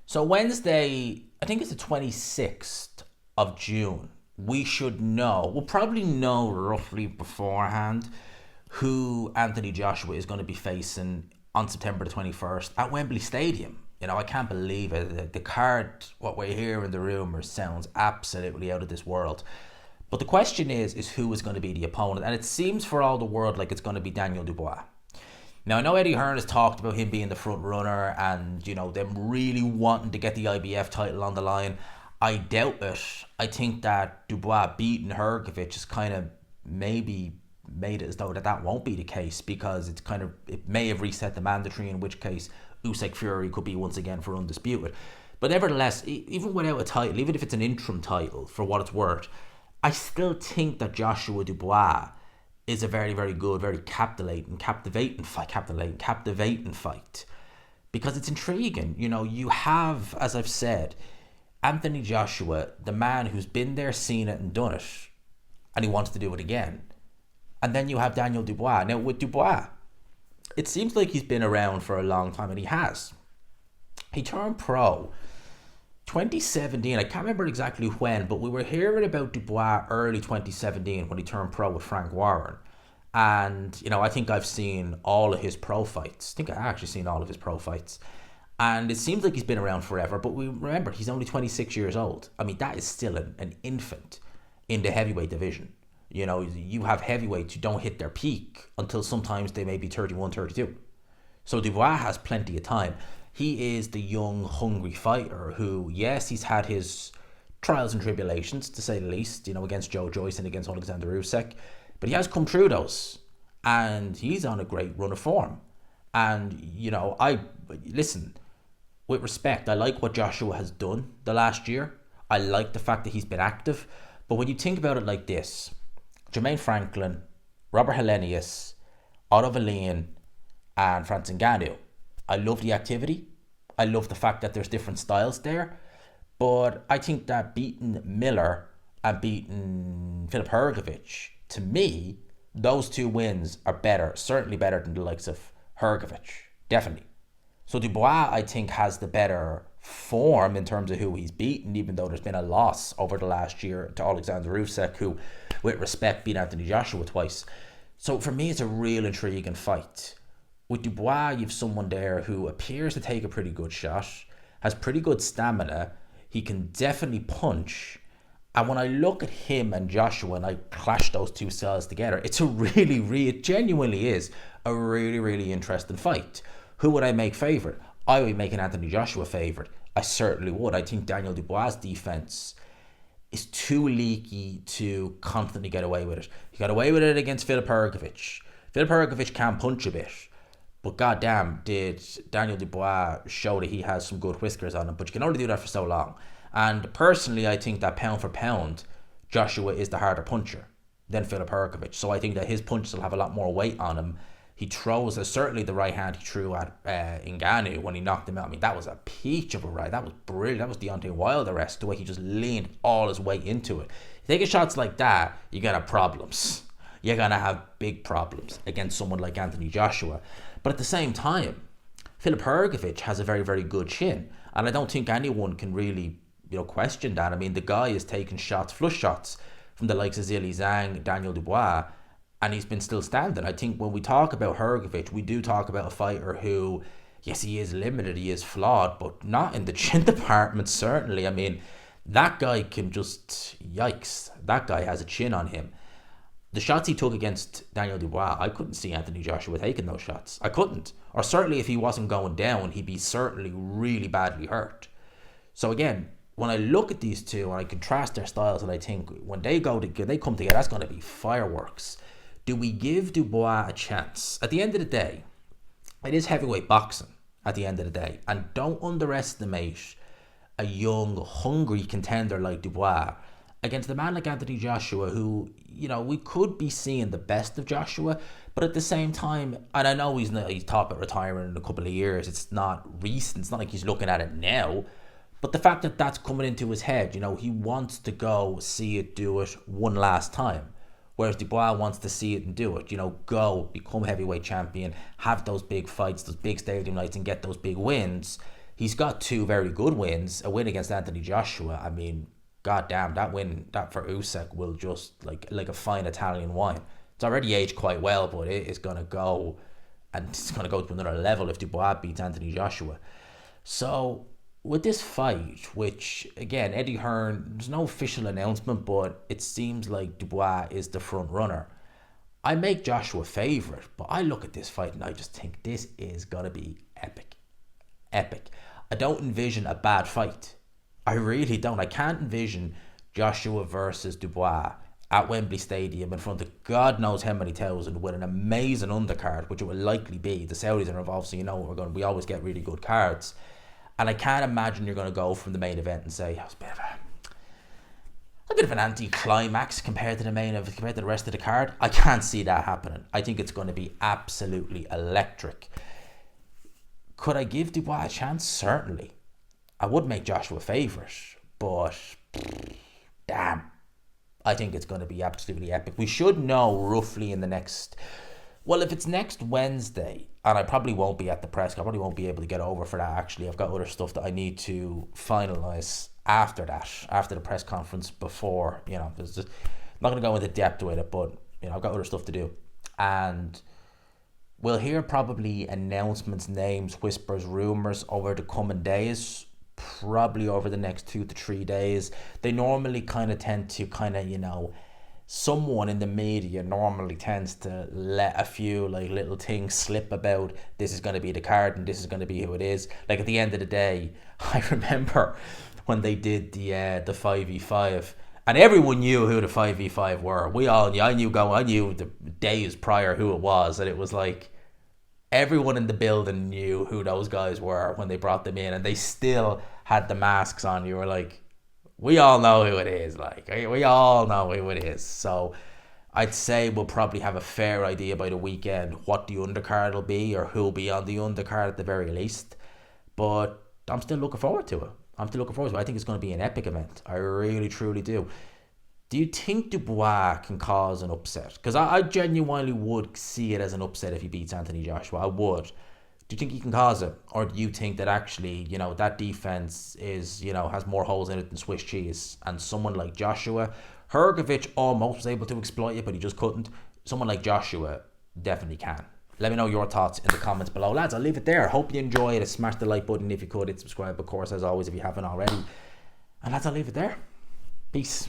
So Wednesday, I think it's the 26th of June. We should know, we'll probably know roughly beforehand who Anthony Joshua is going to be facing on September the 21st at Wembley Stadium. I can't believe it. The card, what we're hearing, the rumours, sounds absolutely out of this world. But the question is who is going to be the opponent? And it seems for all the world like it's going to be Daniel Dubois. Now, I know Eddie Hearn has talked about him being the front runner and, them really wanting to get the IBF title on the line. I doubt it. I think that Dubois beating Hrgovic is kind of maybe made it as though that won't be the case, because it may have reset the mandatory, in which case Usyk Fury could be once again for undisputed. But nevertheless, even without a title, even if it's an interim title, for what it's worth, I still think that Joshua Dubois is a very, very good, very captivating fight, because it's intriguing. You have, as I've said, Anthony Joshua, the man who's been there, seen it, and done it, and he wants to do it again. And then you have Daniel Dubois. Now, with Dubois, it seems like he's been around for a long time, and he has. He turned pro 2017, I can't remember exactly when, but we were hearing about Dubois early 2017 when he turned pro with Frank Warren. And, I think I've seen all of his pro fights. I think I actually seen all of his pro fights. And it seems like he's been around forever, but we remember he's only 26 years old. I mean, that is still an infant in the heavyweight division. You have heavyweights who don't hit their peak until sometimes they may be 31, 32. So Dubois has plenty of time. He is the young, hungry fighter who, yes, he's had his trials and tribulations, to say the least, against Joe Joyce and against Alexander Usyk. But he has come through those. And he's on a great run of form. And, listen, with respect, I like what Joshua has done the last year. I like the fact that he's been active. But when you think about it like this, Jermaine Franklin, Robert Helenius, Otto Wallin, and Francis Ngannou, I love the activity. I love the fact that there's different styles there. But I think that beating Miller and beating Filip Hrgovic, to me, those two wins are better, certainly better than the likes of Hrgovic. Definitely. So Dubois, I think, has the better form in terms of who he's beaten, even though there's been a loss over the last year to Alexander Usyk, who, with respect, beat Anthony Joshua twice. So for me, it's a real intriguing fight. With Dubois, you've someone there who appears to take a pretty good shot, has pretty good stamina, he can definitely punch. And when I look at him and Joshua and I clash those two styles together, it's it genuinely is a really, really interesting fight. Who would I make favourite? I would make an Anthony Joshua favourite. I certainly would. I think Daniel Dubois' defence is too leaky to constantly get away with it. He got away with it against Filip Hrgovic. Filip Hrgovic can punch a bit. But goddamn, did Daniel Dubois show that he has some good whiskers on him. But you can only do that for so long. And personally, I think that pound for pound, Joshua is the harder puncher than Filip Hrgovic. So I think that his punches will have a lot more weight on him. He throws, certainly the right hand he threw at Ngannou when he knocked him out. I mean, that was a peach of a right. That was brilliant. That was Deontay Wilder-esque, the way he just leaned all his weight into it. Taking shots like that, you're going to have problems. You're going to have big problems against someone like Anthony Joshua. But at the same time, Filip Hrgovic has a very, very good chin. And I don't think anyone can really, question that. I mean, the guy is taking shots, flush shots, from the likes of Zhilei Zhang, Daniel Dubois, and he's been still standing. I think when we talk about Hrgovic, we do talk about a fighter who, yes, he is limited, he is flawed, but not in the chin department, certainly. I mean, that guy can just, yikes, that guy has a chin on him. The shots he took against Daniel Dubois, I couldn't see Anthony Joshua taking those shots. I couldn't. Or certainly if he wasn't going down, he'd be certainly really badly hurt. So again, when I look at these two and I contrast their styles, and I think when they come together, that's going to be fireworks. Do we give Dubois a chance? At the end of the day, it is heavyweight boxing at the end of the day. And don't underestimate a young, hungry contender like Dubois against a man like Anthony Joshua, who, we could be seeing the best of Joshua, but at the same time, and I know he's thought about retiring in a couple of years, it's not recent, it's not like he's looking at it now, but the fact that that's coming into his head, he wants to go see it, do it one last time. Whereas Dubois wants to see it and do it, go, become heavyweight champion, have those big fights, those big stadium nights, and get those big wins. He's got two very good wins. A win against Anthony Joshua. I mean, goddamn, that win that for Usyk will just like a fine Italian wine. It's already aged quite well, but it is gonna go, and it's gonna go to another level if Dubois beats Anthony Joshua. So with this fight, which again, Eddie Hearn, there's no official announcement, but it seems like Dubois is the front runner. I make Joshua favourite, but I look at this fight and I just think this is gonna be epic. Epic. I don't envision a bad fight. I really don't. I can't envision Joshua versus Dubois at Wembley Stadium in front of God knows how many thousand with an amazing undercard, which it will likely be. The Saudis are involved, so you know we always get really good cards. And I can't imagine you're going to go from the main event and say, it's a bit of an anti-climax compared to the rest of the card. I can't see that happening. I think it's going to be absolutely electric. Could I give Dubois a chance? Certainly. I would make Joshua favourite, but damn, I think it's going to be absolutely epic. We should know roughly in the next, well, if it's next Wednesday, and I probably won't be at the press, I probably won't be able to get over for that actually. I've got other stuff that I need to finalise after that, after the press conference before, there's just, I'm not going to go into depth with it, but, I've got other stuff to do. And we'll hear probably announcements, names, whispers, rumours over the coming days, probably over the next 2 to 3 days. They normally tend to someone in the media normally tends to let a few little things slip about this is going to be the card and this is going to be who it is. Like at the end of the day, I remember when they did the 5v5 and everyone knew who the 5v5 were. I knew the days prior who it was, and it was like everyone in the building knew who those guys were when they brought them in, and they still had the masks on. You were like, we all know who it is. We all know who it is. So I'd say we'll probably have a fair idea by the weekend what the undercard will be or who'll be on the undercard at the very least. But I'm still looking forward to it. I think it's going to be an epic event. I really, truly do. Do you think Dubois can cause an upset? Because I genuinely would see it as an upset if he beats Anthony Joshua. I would. Do you think he can cause it? Or do you think that actually, that defense is, has more holes in it than Swiss cheese? And someone like Joshua, Hrgovic almost was able to exploit it, but he just couldn't. Someone like Joshua definitely can. Let me know your thoughts in the comments below. Lads, I'll leave it there. Hope you enjoyed it. Smash the like button if you could. Hit subscribe, of course, as always, if you haven't already. And lads, I'll leave it there. Peace.